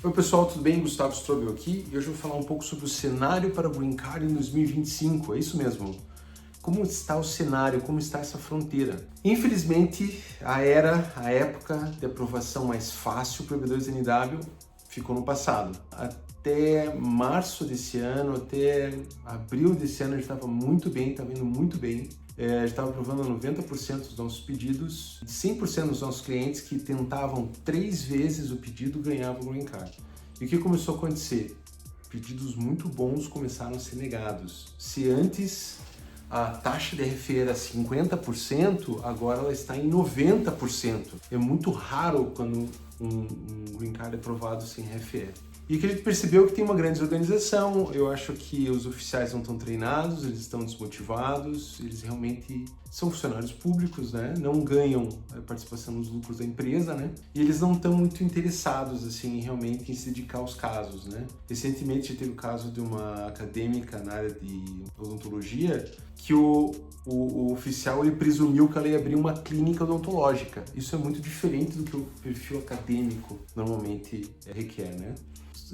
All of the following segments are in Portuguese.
Oi pessoal, tudo bem? Gustavo Strobel aqui e hoje eu vou falar um pouco sobre o cenário para o Green Card em 2025, é isso mesmo? Como está o cenário, como está essa fronteira? Infelizmente, a época de aprovação mais fácil para o B2NW ficou no passado. Até março desse ano, até abril desse ano, a gente estava muito bem, estava indo muito bem. A gente estava aprovando 90% dos nossos pedidos, 100% dos nossos clientes que tentavam 3 vezes o pedido ganhavam o Green Card. E o que começou a acontecer? Pedidos muito bons começaram a ser negados. Se antes a taxa de RFE era 50%, agora ela está em 90%. É muito raro quando um Green Card é aprovado sem RFE. E que a gente percebeu que tem uma grande desorganização. Eu acho que os oficiais não estão treinados, eles estão desmotivados, eles realmente são funcionários públicos, né? Não ganham a participação nos lucros da empresa, né? E eles não estão muito interessados, assim, realmente em se dedicar aos casos, né? Recentemente teve o caso de uma acadêmica na área de odontologia que o oficial ele presumiu que ela ia abrir uma clínica odontológica. Isso é muito diferente do que o perfil acadêmico normalmente requer, né?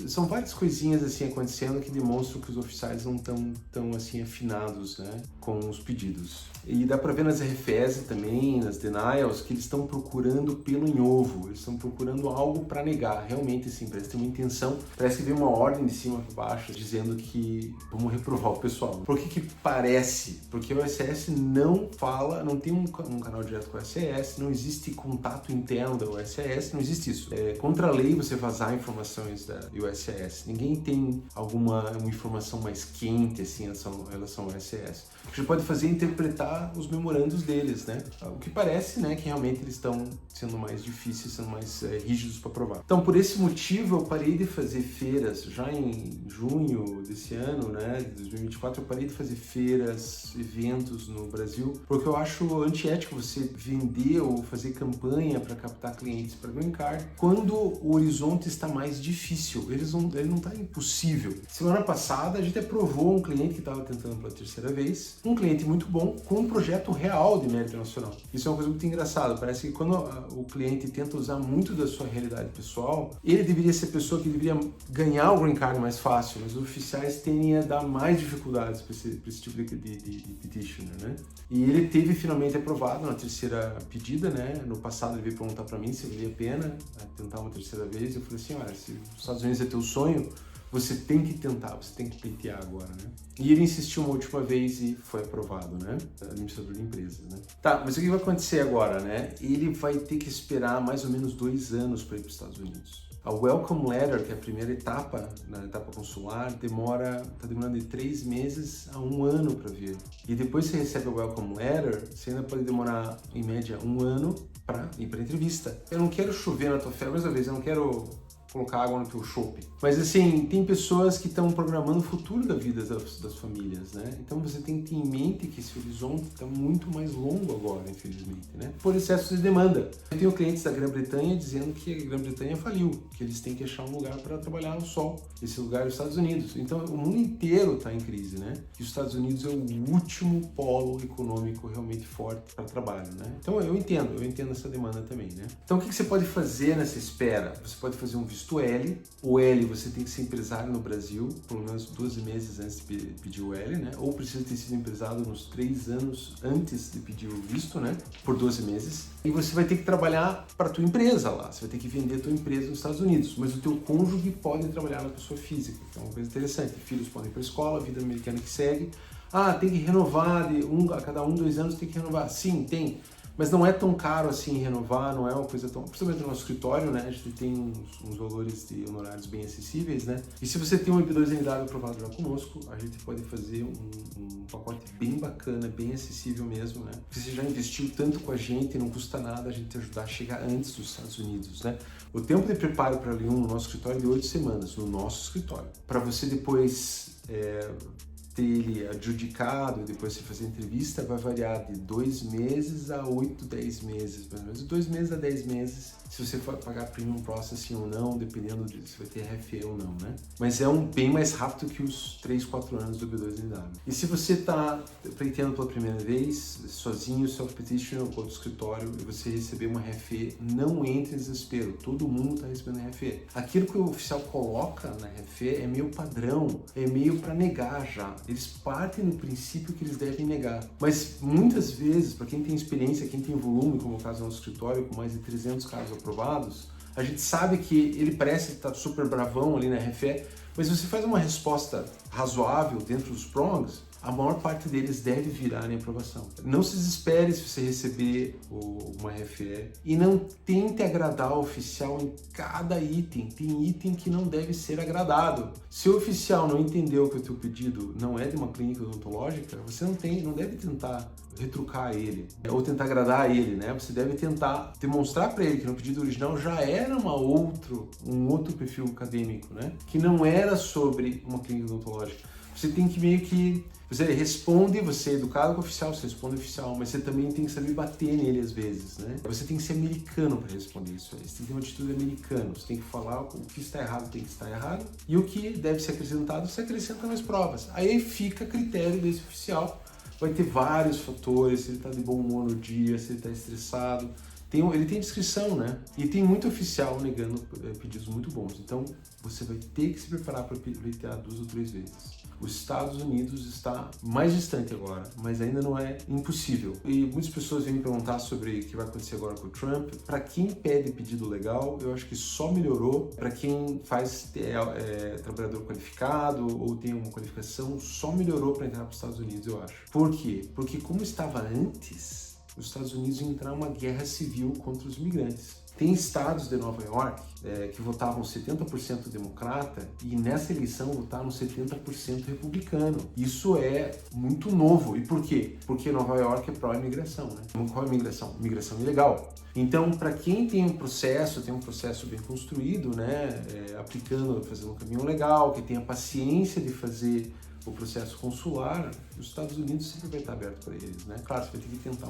São várias coisinhas assim acontecendo que demonstram que os oficiais não estão tão assim afinados, né, com os pedidos. E dá para ver nas RFEs também, nas denials, que eles estão procurando pelo em ovo, eles estão procurando algo para negar. Realmente, assim, parece ter uma intenção, parece que vem uma ordem de cima para baixo dizendo que vamos reprovar o pessoal. Por que parece? Porque o OSS não fala, não tem um canal direto com o OSS, não existe contato interno da OSS, não existe isso. É contra a lei você vazar informações da OSS. Ninguém tem uma informação mais quente assim em relação ao OSS. O que você pode fazer é interpretar os memorandos deles, né? O que parece, né, que realmente eles estão sendo mais difíceis, sendo mais rígidos para provar. Então, por esse motivo, eu parei de fazer feiras já em junho desse ano, né, de 2024. Eu parei de fazer feiras, eventos no Brasil, porque eu acho antiético você vender ou fazer campanha para captar clientes para Green Card quando o horizonte está mais difícil. Ele não está impossível. Semana passada a gente aprovou um cliente que estava tentando pela terceira vez, um cliente muito bom com um projeto real de mérito nacional. Isso é uma coisa muito engraçada. Parece que quando o cliente tenta usar muito da sua realidade pessoal, ele deveria ser a pessoa que deveria ganhar o Green Card mais fácil, mas os oficiais tendem a dar mais dificuldades para esse tipo de petitioner, né? E ele teve finalmente aprovado na terceira pedida, né? No passado ele veio perguntar para mim se valia a pena tentar uma terceira vez. Eu falei assim, olha, se os Estados Unidos é teu sonho, você tem que tentar, você tem que pleitear agora, né? E ele insistiu uma última vez e foi aprovado, né? Administrador de empresas, né? Tá, mas o que vai acontecer agora, né? Ele vai ter que esperar mais ou menos 2 anos para ir para os Estados Unidos. A Welcome Letter, que é a primeira etapa, na etapa consular, tá demorando de 3 meses a 1 ano para vir. E depois que você recebe a Welcome Letter, você ainda pode demorar, em média, 1 ano para ir para entrevista. Eu não quero chover na tua fé, mais uma vez, eu não quero colocar água no teu chope. Mas assim, tem pessoas que estão programando o futuro da vida das famílias, né? Então você tem que ter em mente que esse horizonte está muito mais longo agora, infelizmente, né? Por excesso de demanda. Eu tenho clientes da Grã-Bretanha dizendo que a Grã-Bretanha faliu, que eles têm que achar um lugar para trabalhar no sol. Esse lugar é os Estados Unidos. Então o mundo inteiro está em crise, né? E os Estados Unidos é o último polo econômico realmente forte para trabalho, né? Então eu entendo essa demanda também, né? Então o que você pode fazer nessa espera? Você pode fazer um visto L. O L você tem que ser empresário no Brasil, pelo menos 12 meses antes de pedir o L, né? Ou precisa ter sido empresário nos 3 anos antes de pedir o visto, né? Por 12 meses. E você vai ter que trabalhar para a tua empresa lá. Você vai ter que vender a tua empresa nos Estados Unidos. Mas o teu cônjuge pode trabalhar na pessoa física. Então é uma coisa interessante. Filhos podem ir para a escola, a vida americana que segue. Ah, tem que renovar a cada 2 anos tem que renovar. Sim, tem. Mas não é tão caro assim renovar, não é uma coisa tão... Principalmente no nosso escritório, né? A gente tem uns valores de honorários bem acessíveis, né? E se você tem um MB2NW aprovado já conosco, a gente pode fazer um pacote bem bacana, bem acessível mesmo, né? Você já investiu tanto com a gente, não custa nada a gente te ajudar a chegar antes dos Estados Unidos, né? O tempo de preparo para L1 no nosso escritório é de 8 semanas, no nosso escritório. Para você depois ter ele adjudicado e depois você fazer entrevista vai variar de 2 meses a 8, 10 meses, mais ou menos. 2 meses a 10 meses, se você for pagar Premium Processing ou não, dependendo de se vai ter RFE ou não, né? Mas é bem mais rápido que os 3, 4 anos do B2NW. E se você está pleiteando pela primeira vez, sozinho, self-petition ou com outro escritório, e você receber uma RFE, não entre em desespero. Todo mundo está recebendo RFE. Aquilo que o oficial coloca na RFE é meio padrão, é meio para negar já. Eles partem do princípio que eles devem negar. Mas muitas vezes, para quem tem experiência, quem tem volume, como é o caso do nosso escritório, com mais de 300 casos aprovados, a gente sabe que ele parece estar super bravão ali na RFE, mas se você faz uma resposta razoável dentro dos prongs, a maior parte deles deve virar em aprovação. Não se desespere se você receber uma RFE e não tente agradar o oficial em cada item. Tem item que não deve ser agradado. Se o oficial não entendeu que o teu pedido não é de uma clínica odontológica, você não deve tentar retrucar ele ou tentar agradar ele, né? Você deve tentar demonstrar para ele que no pedido original já era um outro perfil acadêmico, né? Que não era sobre uma clínica odontológica. Você tem que meio que... Você responde, você é educado com o oficial, você responde o oficial, mas você também tem que saber bater nele às vezes, né? Você tem que ser americano para responder isso aí. Você tem que ter uma atitude americana. Você tem que falar o que está errado tem que estar errado e o que deve ser acrescentado, você acrescenta nas provas. Aí fica a critério desse oficial. Vai ter vários fatores, se ele está de bom humor no dia, se ele está estressado. Ele tem descrição, né? E tem muito oficial negando pedidos muito bons. Então, você vai ter que se preparar para pleitear 2 ou 3 vezes. Os Estados Unidos está mais distante agora, mas ainda não é impossível. E muitas pessoas vêm me perguntar sobre o que vai acontecer agora com o Trump. Para quem pede pedido legal, eu acho que só melhorou. Para quem faz trabalhador qualificado ou tem uma qualificação, só melhorou para entrar para os Estados Unidos, eu acho. Por quê? Porque como estava antes, os Estados Unidos iam entrar em uma guerra civil contra os imigrantes. Tem estados de Nova York que votavam 70% democrata e nessa eleição votaram 70% republicano. Isso é muito novo. E por quê? Porque Nova York é pró-imigração, né? Qual é a imigração? Imigração ilegal. Então, para quem tem um processo bem construído, né, fazendo um caminho legal, que tem a paciência de fazer o processo consular, os Estados Unidos sempre vai estar aberto para eles, né? Claro, você vai ter que tentar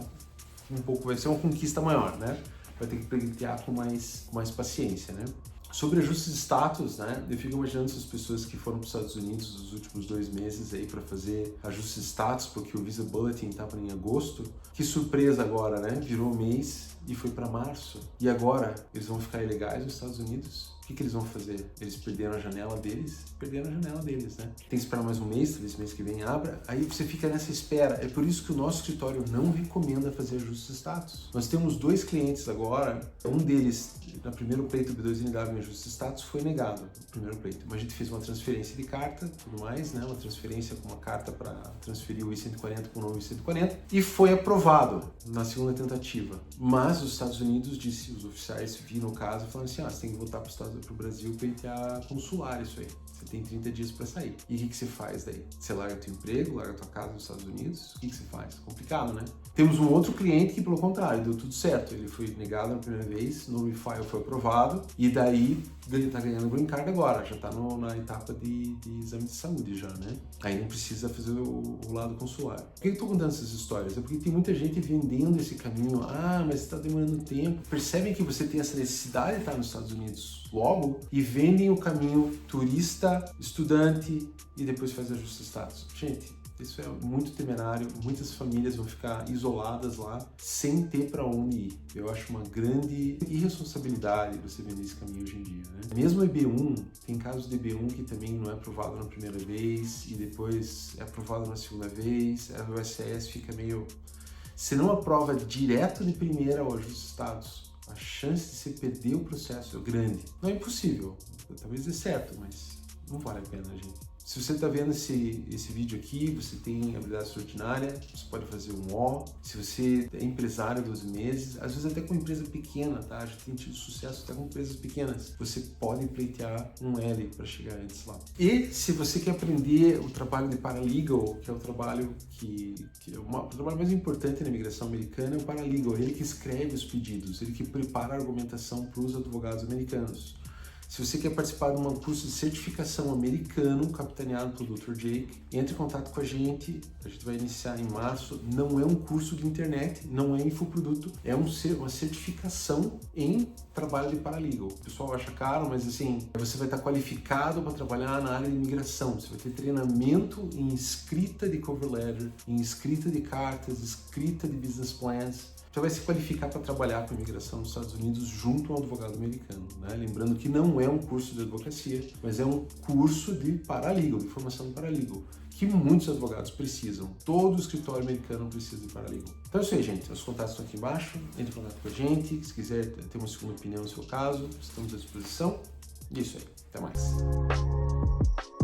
um pouco, vai ser uma conquista maior, né? Vai ter que pleitear com mais paciência, né? Sobre ajustes de status, né? Eu fico imaginando essas pessoas que foram para os Estados Unidos nos últimos 2 meses aí para fazer ajustes de status, porque o Visa Bulletin estava em agosto. Que surpresa agora, né? Virou mês e foi para março. E agora eles vão ficar ilegais nos Estados Unidos? O que eles vão fazer? Eles perderam a janela deles? Perderam a janela deles, né? Tem que esperar mais um mês, talvez mês que vem abra, aí você fica nessa espera. É por isso que o nosso escritório não recomenda fazer ajustes de status. Nós temos 2 clientes agora, um deles, no primeiro pleito do B2NW em ajuste de status, foi negado, no primeiro pleito. Mas a gente fez uma transferência de carta, tudo mais, né? Uma transferência com uma carta para transferir o I-140 para o novo I-140 e foi aprovado na segunda tentativa. Mas os Estados Unidos os oficiais viram o caso e falaram assim, você tem que voltar para o Brasil pleitear consular isso aí. Você tem 30 dias para sair. E o que você faz daí? Você larga o teu emprego, larga a tua casa nos Estados Unidos? O que você faz? Complicado, né? Temos um outro cliente que, pelo contrário, deu tudo certo. Ele foi negado na primeira vez, no refile foi aprovado, e daí ele tá ganhando o green card agora, já tá na etapa de exame de saúde já, né? Aí não precisa fazer o lado consular. Por que eu tô contando essas histórias? É porque tem muita gente vendendo esse caminho. Mas está demorando tempo. Percebem que você tem essa necessidade de estar nos Estados Unidos logo e vendem o caminho turista, estudante e depois faz ajuste de status. Gente, isso é muito temerário, muitas famílias vão ficar isoladas lá sem ter para onde ir. Eu acho uma grande irresponsabilidade você vender esse caminho hoje em dia, né? Mesmo o EB1, tem casos de EB1 que também não é aprovado na primeira vez e depois é aprovado na segunda vez, a USS fica meio... Se não aprova direto de primeira o ajuste de status, a chance de você perder o processo é grande. Não é impossível, talvez dê certo, mas não vale a pena, gente. Se você está vendo esse vídeo aqui, você tem habilidade extraordinária, você pode fazer um O. Se você é empresário 12 meses, às vezes até com uma empresa pequena, tá? A gente tem tido sucesso até com empresas pequenas. Você pode pleitear um L para chegar antes lá. E se você quer aprender o trabalho de paralegal, que é o trabalho que é o trabalho mais importante na imigração americana, é o paralegal. Ele que escreve os pedidos, ele que prepara a argumentação para os advogados americanos. Se você quer participar de um curso de certificação americano, capitaneado pelo Dr. Jake, entre em contato com a gente vai iniciar em março. Não é um curso de internet, não é infoproduto, é uma certificação em trabalho de paralegal. O pessoal acha caro, mas assim, você vai estar qualificado para trabalhar na área de imigração, você vai ter treinamento em escrita de cover letter, em escrita de cartas, escrita de business plans. Você vai se qualificar para trabalhar com imigração nos Estados Unidos junto a um advogado americano, né? Lembrando que não é um curso de advocacia, mas é um curso de paralegal, de formação de paralegal, que muitos advogados precisam. Todo escritório americano precisa de paralegal. Então é isso aí, gente. Os contatos estão aqui embaixo. Entre em contato com a gente. Se quiser ter uma segunda opinião no seu caso, estamos à disposição. E é isso aí. Até mais.